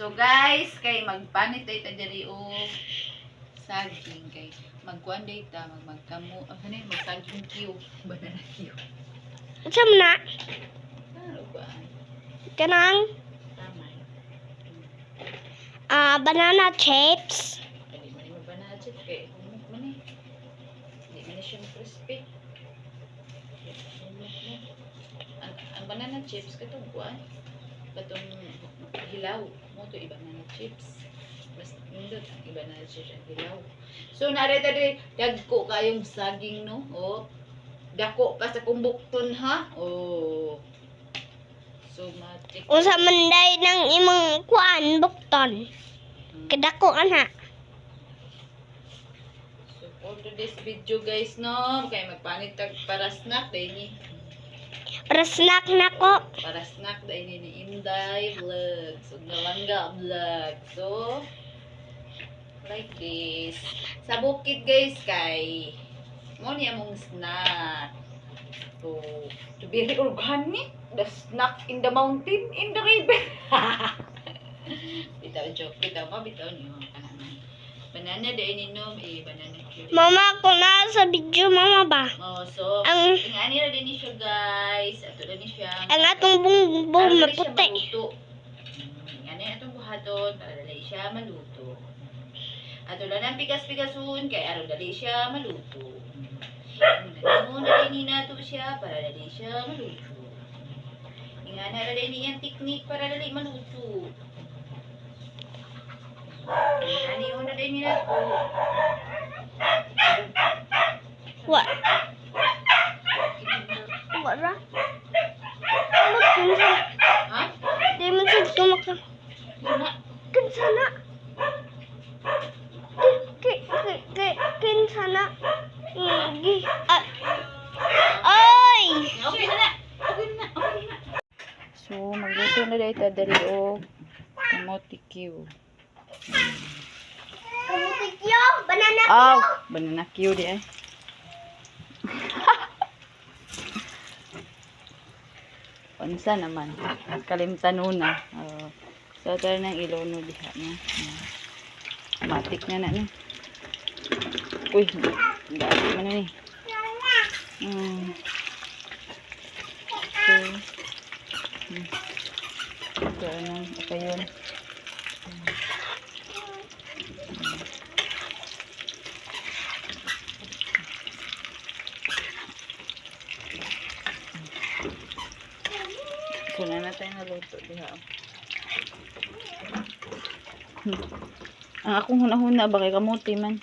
So guys, kay magpanit tayo diri og saging kay magkuan day ta magkamu ano yun, magsaging Q, banana Q. Unsa man na? Ano ba? Kanang Tama. banana chips. Dili man mo banana chips kay humok man eh. Di man siya crispy. Ang banana chips katong kuan, katong hilaw mo to banana chips. Mas nindot ang banana chips ang hilaw. So narita di dagko kayong saging no. Oh. Dako pa sa kumbukton ha. Oh. So matik. Unsa man day nang imong kuan bukton. Kadako ana. So for today's video guys no, kay magpanit tag para snack day ni. Para snack nako. Para snack day ni Inday vlog. So Nalangga vlog. So like this. Sa bukid guys kay mo ni among snack. So to be organic, the snack in the mountain, in the river. Bitaw joke, bitaw niyo kanan. Banana day ni nom banana cute. Mama ko na sa video mama ba? Oh, so Ang ingani ra din ni siya guys. Ato ra ni siya. ang atong bumbong maputi. Ingani atong buhaton para dali siya maluto. Ato lang ang pigas-pigasun kay aron dali siya maluto. Muna din nato siya para dali siya maluto. Ingani ra din iyang technique para dali maluto. Ingani una din nato. Wa. Wa ra. Kinsa? Ha? Di man sad kumaka. Una. Kinsa na? Kinsa na? Ay! Okay na. Okay na. Okay na. So magluto na dito dali og kamote Q. Kamutikyo, banana Aw, banana Q di ay. Unsa naman? Kalimtan una. So tara nang ilono diha na. Matik na na. Uy, dami man na ni. Okay. Ito nang okay yun. So na natin naluto diha. Ang akong hunahuna ba kay kamote man.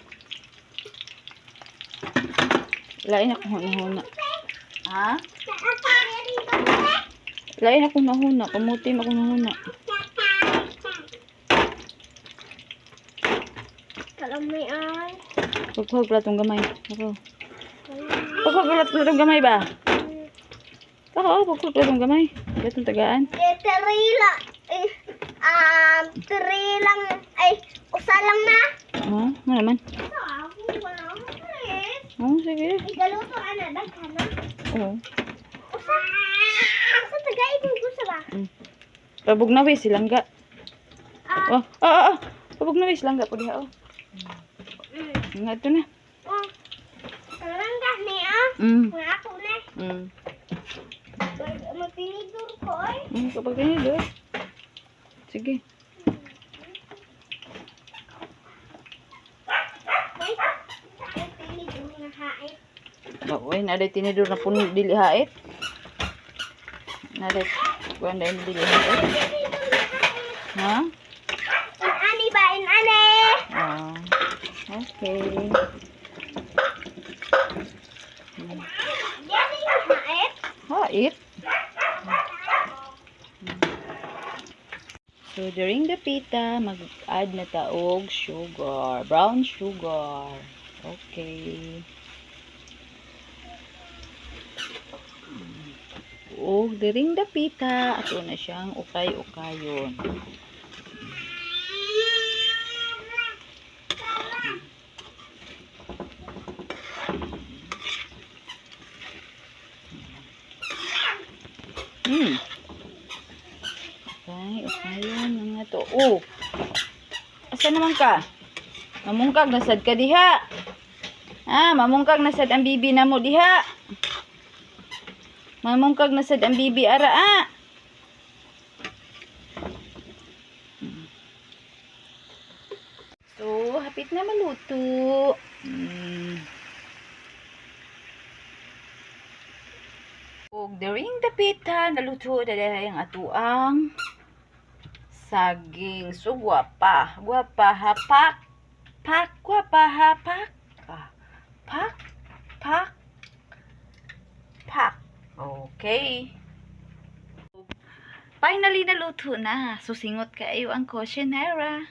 Lain akong hunahuna. Ha? Lain akong hunahuna, kamote man akong hunahuna. Kalamay ay. Pagpag platong gamay. Ako. Pagpag platong gamay ba? Oo, pagpag platong gamay. Platong tagaan. Terila. Lang. Ay, usa lang na. Ha? Ano naman? Oh, sige. Igaluto ana daghan na. Oo. Usa tagay mo gusto ba? Pabog na wis silangga. Oh. Pabog na wis silangga po diha oh. Nga ito na. Oh. Kalangga ni Nga ako na. Mapinidur ko ay. Kapag pinidor. Sige. Uy, naday tinidor na puno dili hait. Naday kuan dai dili hait. Ha? Ani ba ani? Okay. Yan yung hait. Hait. So during the pita, mag-add na taog sugar, brown sugar. Okay. O during the pita, ato na siyang ukay-ukayon. Okay, ukayon. Ano nga to? Oh. Asa naman ka? Mamungkag nasad ka diha. Mamungkag nasad ang bibi na mo diha. Mamungkag nasad ang bibi ara So, hapit na maluto. Ug during dapitan naluto na dahil ang atuang saging. So, guwapa. Guwapa hapak. Pak. Guwapa hapak. Pak. Pak. Pak. Okay. Finally naluto na. Susingot kayo ang cochinera.